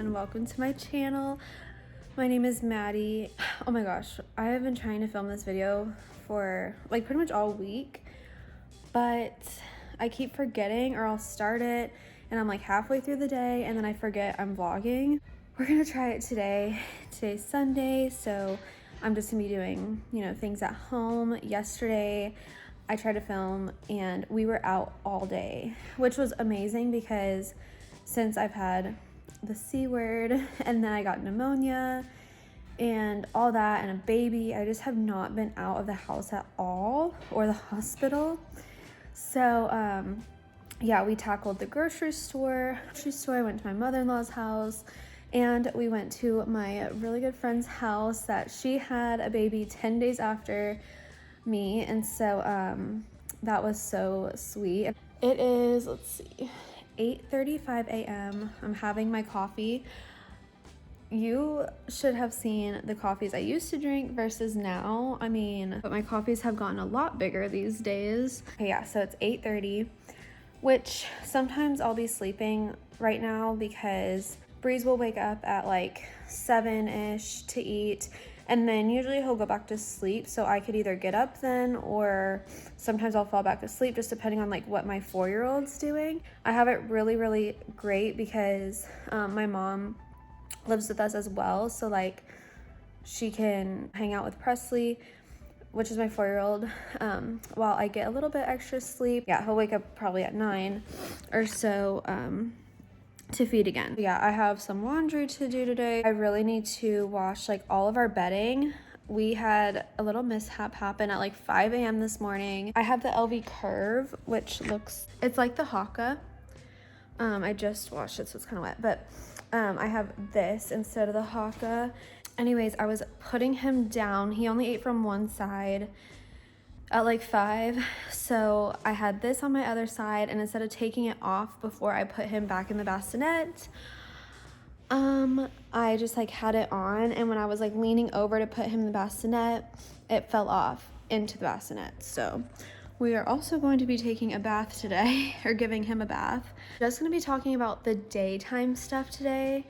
everyone, welcome to my channel. My name is Maddie. Oh my gosh, I have been trying to film this video for like pretty much all week, but I keep forgetting, or I'll start it and I'm like halfway through the day and then I forget I'm vlogging. We're gonna try it today. Today's Sunday, so I'm just gonna be doing, things at home. Yesterday I tried to film and we were out all day, which was amazing because since I've had the C word and then I got pneumonia and all that and a baby, I just have not been out of the house at all, or the hospital. So yeah, we tackled the grocery store. I went to my mother-in-law's house, and we went to my really good friend's house that she had a baby 10 days after me, and so that was so sweet. It is, let's see, 8:35 a.m. I'm having my coffee. You should have seen the coffees I used to drink versus now. I mean, but my coffees have gotten a lot bigger these days. Okay, yeah, so it's 8:30, which sometimes I'll be sleeping right now because Breeze will wake up at like 7-ish to eat, and then usually he'll go back to sleep, so I could either get up then, or sometimes I'll fall back asleep, just depending on like what my 4-year-old's doing. I have it really great because my mom lives with us as well, so like she can hang out with Presley, which is my 4-year-old, while I get a little bit extra sleep. Yeah, he'll wake up probably at 9 or so to feed again. Yeah, I have some laundry to do today. I really need to wash like all of our bedding. We had a little mishap happen at like 5 a.m. this morning. I have the LV Curve, which it's like the Haka. I just washed it, so it's kind of wet, but I have this instead of the Haka. Anyways, I was putting him down. He only ate from one side at like 5, so I had this on my other side, and instead of taking it off before I put him back in the bassinet, I just like had it on, and when I was like leaning over to put him in the bassinet, it fell off into the bassinet. So we are also going to be taking a bath today, or giving him a bath. Just gonna be talking about the daytime stuff today,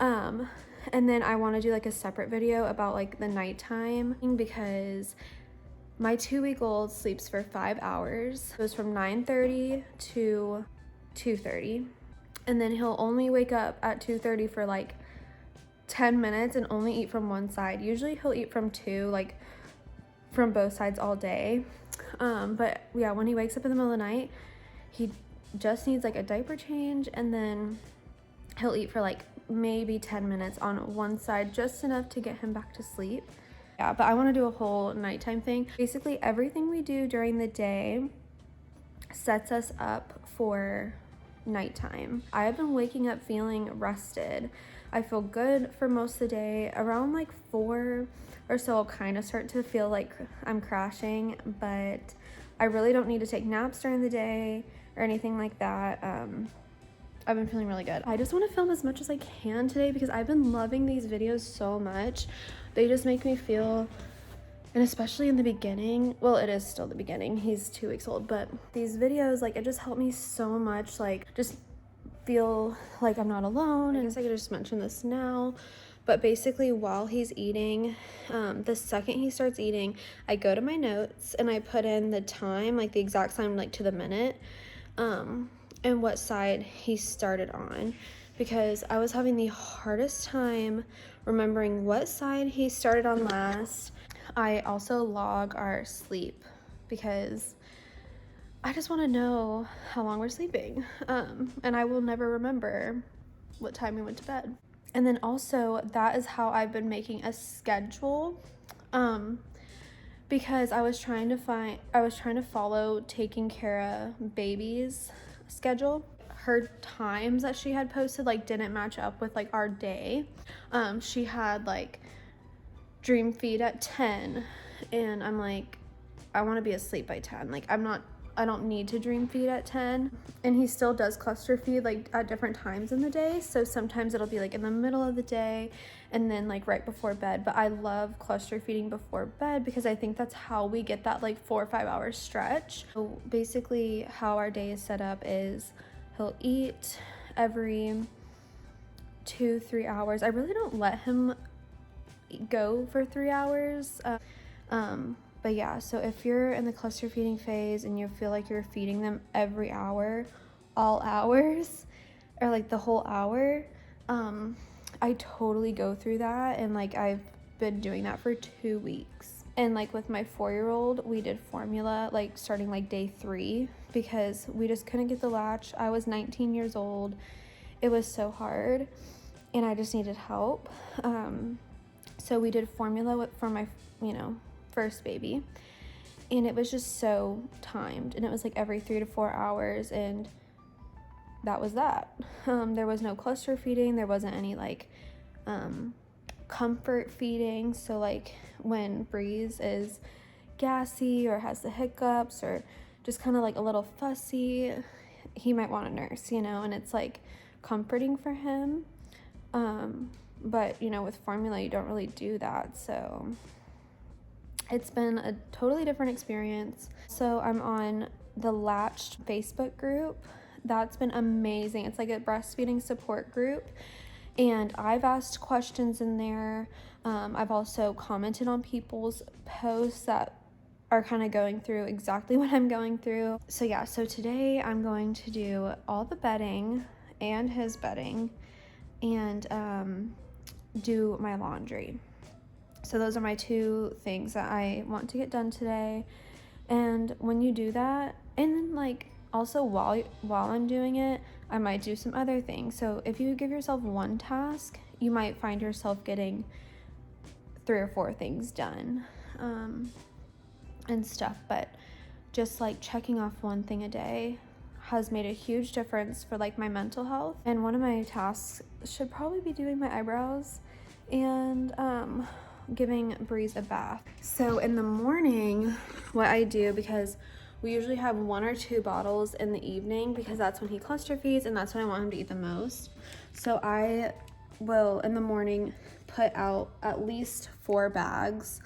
and then I want to do like a separate video about like the nighttime, because my 2-week-old sleeps for 5 hours. It goes from 9:30 to 2:30. And then he'll only wake up at 2:30 for like 10 minutes and only eat from one side. Usually he'll eat from two, like from both sides all day. But yeah, when he wakes up in the middle of the night, he just needs like a diaper change, and then he'll eat for like maybe 10 minutes on one side, just enough to get him back to sleep. Yeah, but I want to do a whole nighttime thing. Basically, everything we do during the day sets us up for nighttime. I have been waking up feeling rested. I feel good for most of the day. Around like 4 or so, I'll kind of start to feel like I'm crashing, but I really don't need to take naps during the day or anything like that. I've been feeling really good. I just want to film as much as I can today because I've been loving these videos so much. They just make me feel, and especially in the beginning, well, it is still the beginning, he's 2 weeks old, but these videos, like, it just helped me so much, like, just feel like I'm not alone. And I guess I could just mention this now, but basically while he's eating, the second he starts eating, I go to my notes and I put in the time, like the exact time, like to the minute, and what side he started on, because I was having the hardest time remembering what side he started on last. I also log our sleep because I just want to know how long we're sleeping, and I will never remember what time we went to bed. And then also, that is how I've been making a schedule, because I was trying to follow taking care of babies schedule. Her times that she had posted like didn't match up with like our day. She had like dream feed at 10, and I'm like, I want to be asleep by 10. Like I don't need to dream feed at 10. And he still does cluster feed like at different times in the day, so sometimes it'll be like in the middle of the day and then like right before bed. But I love cluster feeding before bed because I think that's how we get that like 4 or 5 hour stretch. So basically how our day is set up is he'll eat every 2-3 hours. I really don't let him go for 3 hours. But yeah, so if you're in the cluster feeding phase and you feel like you're feeding them every hour, all hours, or like the whole hour, I totally go through that, and like I've been doing that for 2 weeks. And like with my 4-year-old, we did formula like starting like day 3 because we just couldn't get the latch. I was 19 years old. It was so hard and I just needed help. So we did formula for my, first baby, and it was just so timed, and it was like every 3 to 4 hours, and that was that. There was no cluster feeding. There wasn't any like comfort feeding. So like when Breeze is gassy or has the hiccups or just kind of like a little fussy, he might want a nurse, and it's like comforting for him. But with formula you don't really do that, so it's been a totally different experience. So I'm on the Latched Facebook group. That's been amazing. It's like a breastfeeding support group, and I've asked questions in there. I've also commented on people's posts that are kind of going through exactly what I'm going through. So yeah, so today I'm going to do all the bedding and his bedding and do my laundry. So those are my 2 things that I want to get done today. And when you do that, and then like also while I'm doing it, I might do some other things. So if you give yourself one task, you might find yourself getting 3 or 4 things done and stuff. But just like checking off one thing a day has made a huge difference for like my mental health. And one of my tasks should probably be doing my eyebrows and giving Breeze a bath. So in the morning, what I do, because we usually have 1 or 2 bottles in the evening because that's when he cluster feeds and that's when I want him to eat the most. So I will in the morning put out at least 4 bags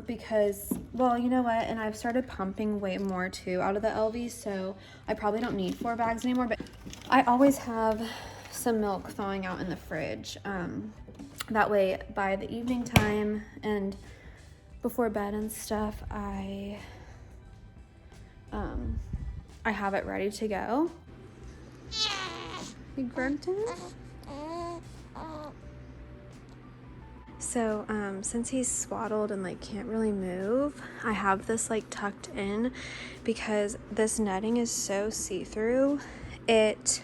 because, well, you know what, and I've started pumping way more too out of the LV, so I probably don't need 4 bags anymore, but I always have some milk thawing out in the fridge. That way by the evening time and before bed and stuff, I have it ready to go. You grunting? So since he's swaddled and like can't really move, I have this like tucked in because this netting is so see-through. It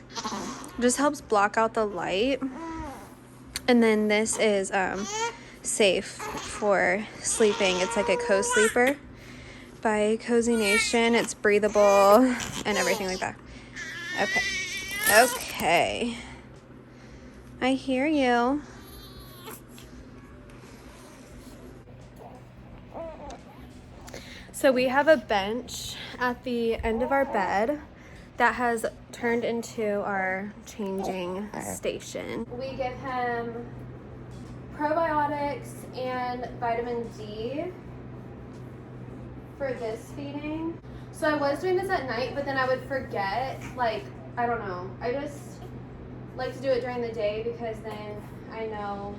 just helps block out the light. And then this is safe for sleeping. It's like a co-sleeper by Cozy Nation. It's breathable and everything like that. Okay. I hear you. So we have a bench at the end of our bed that has turned into our changing station. We give him probiotics and vitamin D for this feeding. So I was doing this at night, but then I would forget, like, I don't know. I just like to do it during the day because then I know.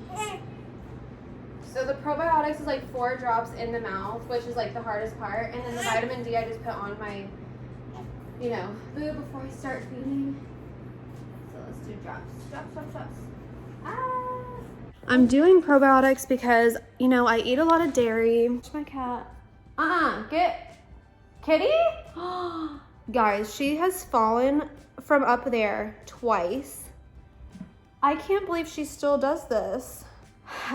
So the probiotics is like 4 drops in the mouth, which is like the hardest part. And then the vitamin D I just put on my boob before I start feeding. So let's do drops. I'm doing probiotics because, I eat a lot of dairy. Watch my cat. Get Kitty. Guys, she has fallen from up there twice. I can't believe she still does this.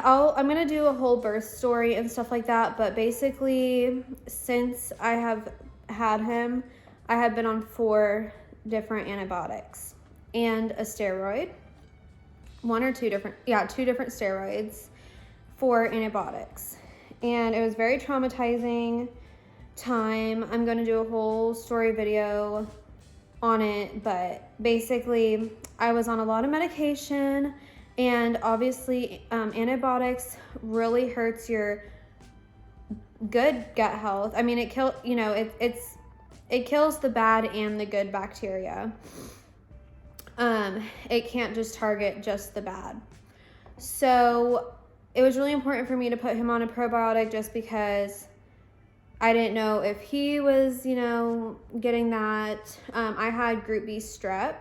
I'm gonna do a whole birth story and stuff like that, but basically since I have had him, I have been on 4 different antibiotics and a steroid. 2 different steroids, 4 antibiotics. And it was very traumatizing time. I'm gonna do a whole story video on it, but basically I was on a lot of medication, and obviously antibiotics really hurts your good gut health. I mean, it kills the bad and the good bacteria. it can't just target just the bad. So it was really important for me to put him on a probiotic just because I didn't know if he was, you know, getting that. I had group B strep.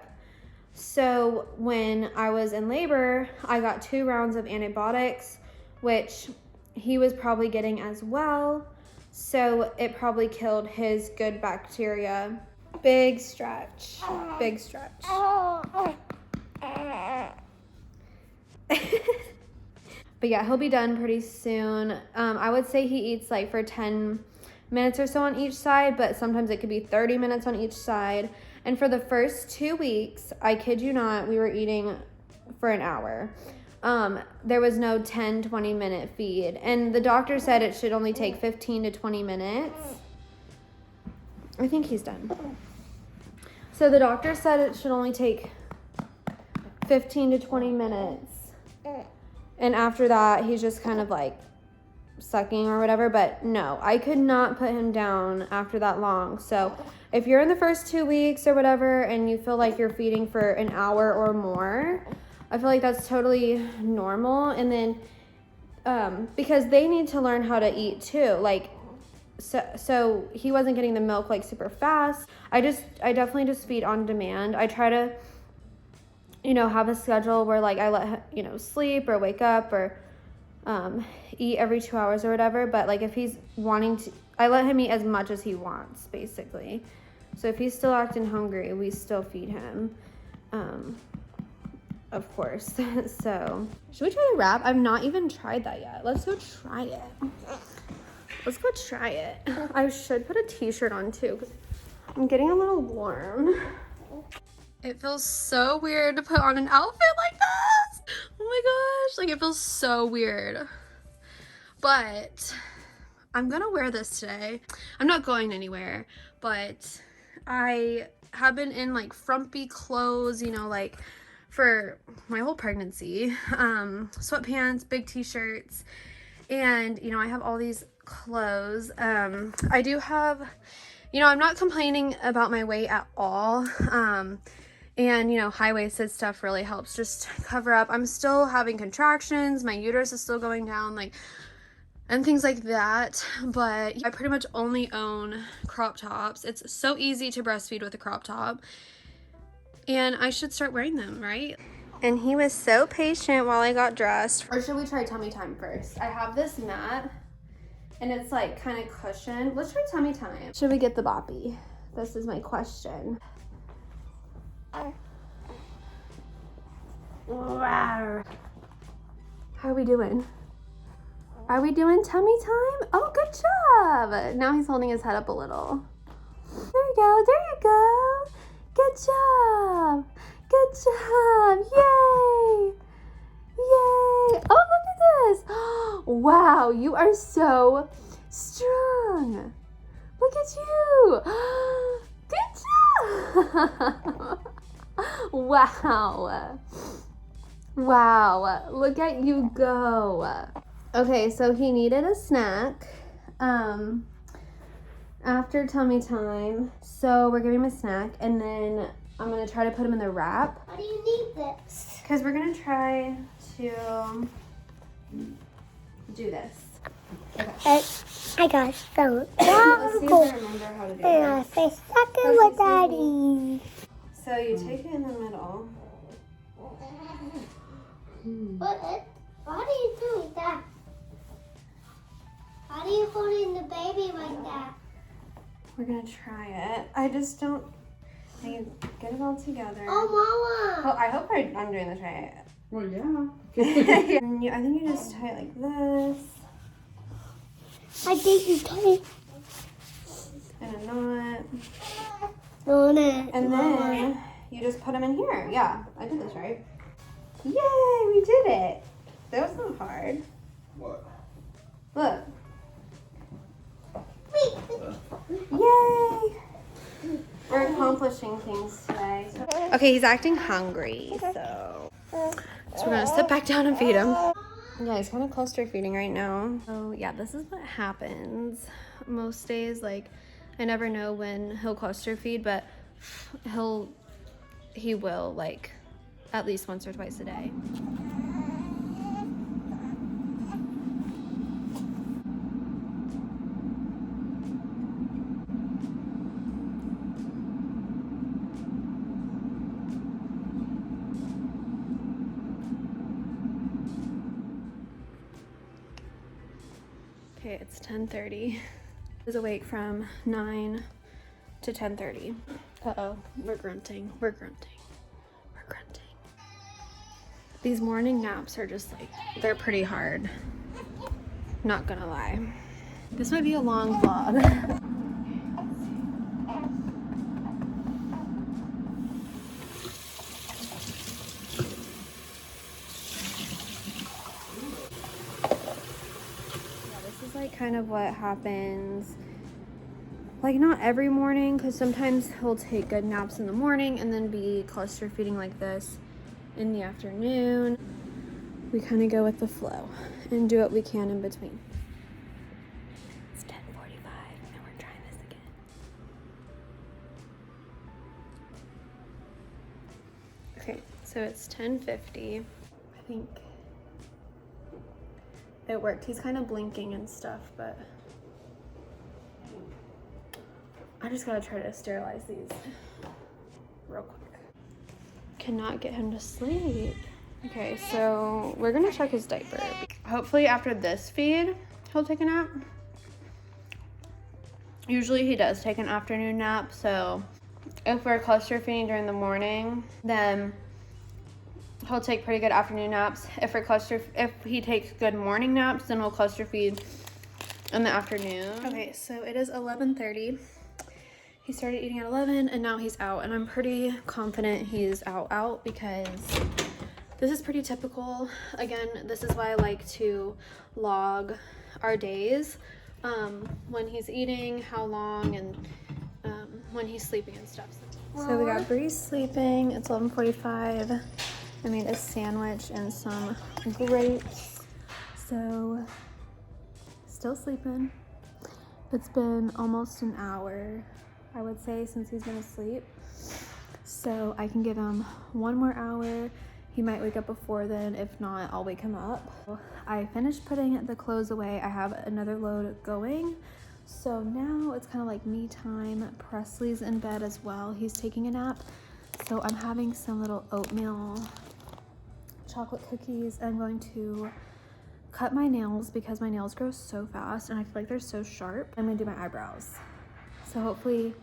So when I was in labor, I got 2 rounds of antibiotics, which he was probably getting as well. So it probably killed his good bacteria. Big stretch, big stretch. But yeah, he'll be done pretty soon. I would say he eats like for 10 minutes or so on each side, but sometimes it could be 30 minutes on each side. And for the first 2 weeks, I kid you not, we were eating for an hour. There was no 10, 20-minute feed. And the doctor said it should only take 15 to 20 minutes. I think he's done. So the doctor said it should only take 15 to 20 minutes. And after that, he's just kind of like sucking or whatever. But no, I could not put him down after that long. So if you're in the first 2 weeks or whatever and you feel like you're feeding for an hour or more, I feel like that's totally normal. And then because they need to learn how to eat too. Like, so he wasn't getting the milk like super fast. I definitely just feed on demand. I try to, you know, have a schedule where like I let him, you know, sleep or wake up or eat every 2 hours or whatever. But like if he's wanting to, I let him eat as much as he wants basically. So if he's still acting hungry, we still feed him, of course. So should we try the wrap? I've not even tried that yet. Let's go try it. Let's go try it. I should put a t-shirt on too because I'm getting a little warm. It feels so weird to put on an outfit like this. Oh my gosh, like it feels so weird. But I'm gonna wear this today. I'm not going anywhere, but I have been in like frumpy clothes, you know, like for my whole pregnancy. Sweatpants, big t-shirts, and you know, I have all these clothes. I do have, you know, I'm not complaining about my weight at all. And, you know, high-waisted stuff really helps just cover up. I'm still having contractions. My uterus is still going down, like, and things like that. But I pretty much only own crop tops. It's so easy to breastfeed with a crop top. And I should start wearing them, right? And he was so patient while I got dressed. Or should we try tummy time first? I have this mat, and it's, like, kind of cushioned. Let's try tummy time. Should we get the boppy? This is my question. How are we doing? Are we doing tummy time? Oh, good job. Now he's holding his head up a little. There you go. There you go. Good job. Good job. Yay. Yay. Oh, look at this. Wow, you are so strong. Look at you. Good job. Wow. Wow. Look at you go. Okay, so he needed a snack after tummy time. So we're giving him a snack, and then I'm going to try to put him in the wrap. Why do you need this? Because we're going to try to do this. Okay. I got some. Let's see if I remember how to do Yeah, this. say second with Daddy. So you take it in the middle. Why are you doing that? Why are you holding the baby like that? We're gonna try it. I just don't. I can get it all together. Oh, Mama. Oh, I hope I'm doing this right. Well, yeah. I think you just tie it like this. I think you tied And a knot. on it. And then you just put them in here. Yeah, I did this right. Yay, we did it. That was not hard. What? Look. Yay. We're accomplishing things today. Okay, he's acting hungry, so we're gonna sit back down and feed him. Yeah, he's kind of cluster feeding right now. So yeah, this is what happens most days. Like, I never know when he'll cluster feed, but he'll he will, like, at least once or twice a day. Okay, it's 10:30. I was awake from 9 to 10:30. Uh-oh, we're grunting, we're grunting, we're grunting. These morning naps are just like, they're pretty hard. Not gonna lie. This might be a long vlog. This is like kind of what happens, like not every morning, because sometimes he'll take good naps in the morning and then be cluster feeding like this in the afternoon. We kind of go with the flow and do what we can in between. It's 10:45 and we're trying this again. Okay, so it's 10:50. I think it worked. He's kind of blinking and stuff, but I just gotta try to sterilize these real quick. Cannot get him to sleep. Okay, so we're gonna check his diaper. Hopefully after this feed, he'll take a nap. Usually he does take an afternoon nap, so if we're cluster feeding during the morning, then he'll take pretty good afternoon naps. If he takes good morning naps, then we'll cluster feed in the afternoon. Okay, so it is 11:30. He started eating at 11 and now he's out, and I'm pretty confident he's out because this is pretty typical. Again, this is why I like to log our days, when he's eating, how long, and when he's sleeping and stuff. So we got Bree sleeping. It's 11:45. I made a sandwich and some grapes. So still sleeping. It's been almost an hour, I would say, since he's been asleep. So I can give him one more hour. He might wake up before then. If not, I'll wake him up. I finished putting the clothes away. I have another load going. So now it's kind of like me time. Presley's in bed as well. He's taking a nap. So I'm having some little oatmeal chocolate cookies. I'm going to cut my nails because my nails grow so fast and I feel like they're so sharp. I'm gonna do my eyebrows. So hopefully,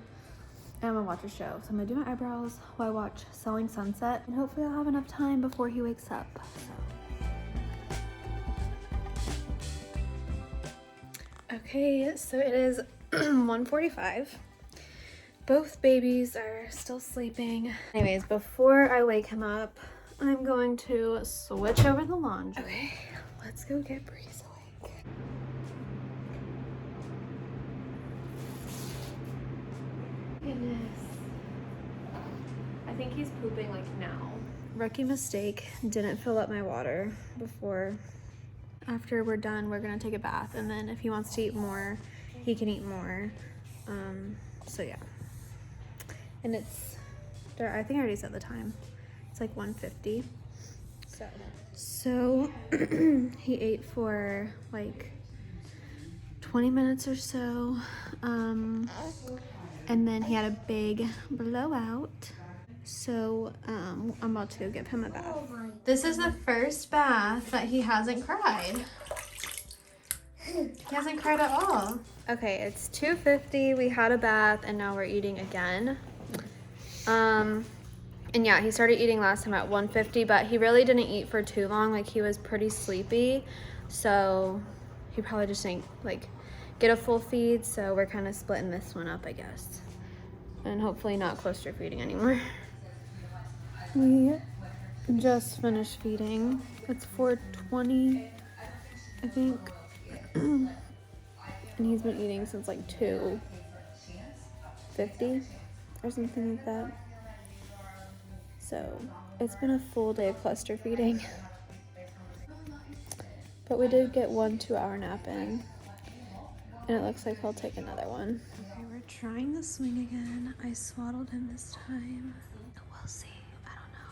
I'm gonna watch a show. So I'm gonna do my eyebrows while I watch Selling Sunset, and hopefully I'll have enough time before he wakes up. Okay, so it is 1:45. Both babies are still sleeping. Anyways, before I wake him up, I'm going to switch over the laundry. Okay, let's go get Breeze awake. Goodness. I think he's pooping like now. Rookie mistake, didn't fill up my water before. After we're done, we're gonna take a bath, and then if he wants to eat more, he can eat more. So yeah. And it's, I think I already said the time. It's like 1:50. So he ate for like 20 minutes or so. And then he had a big blowout. So I'm about to go give him a bath. This is the first bath that he hasn't cried. He hasn't cried at all. Okay, it's 2:50. We had a bath and now we're eating again. And yeah, he started eating last time at 1:50, but he really didn't eat for too long. Like, he was pretty sleepy, so he probably just didn't like get a full feed. So we're kind of splitting this one up, I guess, and hopefully not cluster feeding anymore. We just finished feeding. It's 4:20, I think, and he's been eating since like 2:50 or something like that. So it's been a full day of cluster feeding. But we did get 1 2-hour nap in. And it looks like he'll take another one. Okay, we're trying the swing again. I swaddled him this time. We'll see. I don't know.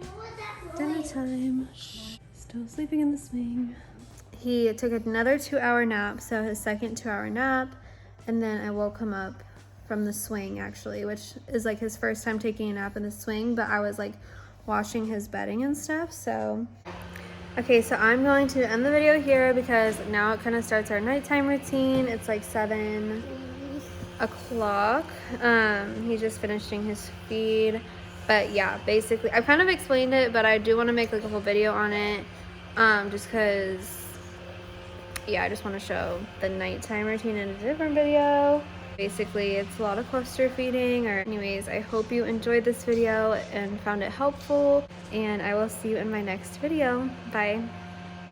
What was that Dinner noise? time. Still sleeping in the swing. He took another 2-hour nap, so his second 2-hour nap, and then I woke him up from the swing actually, which is like his first time taking a nap in the swing, but I was like washing his bedding and stuff, so. Okay, so I'm going to end the video here because now it kind of starts our nighttime routine. It's like 7 o'clock. He's just finishing his feed. But yeah, basically, I've kind of explained it, but I do want to make like a whole video on it. Just because, yeah, I just want to show the nighttime routine in a different video. Basically, it's a lot of cluster feeding. Or anyways, I hope you enjoyed this video and found it helpful. And I will see you in my next video. Bye.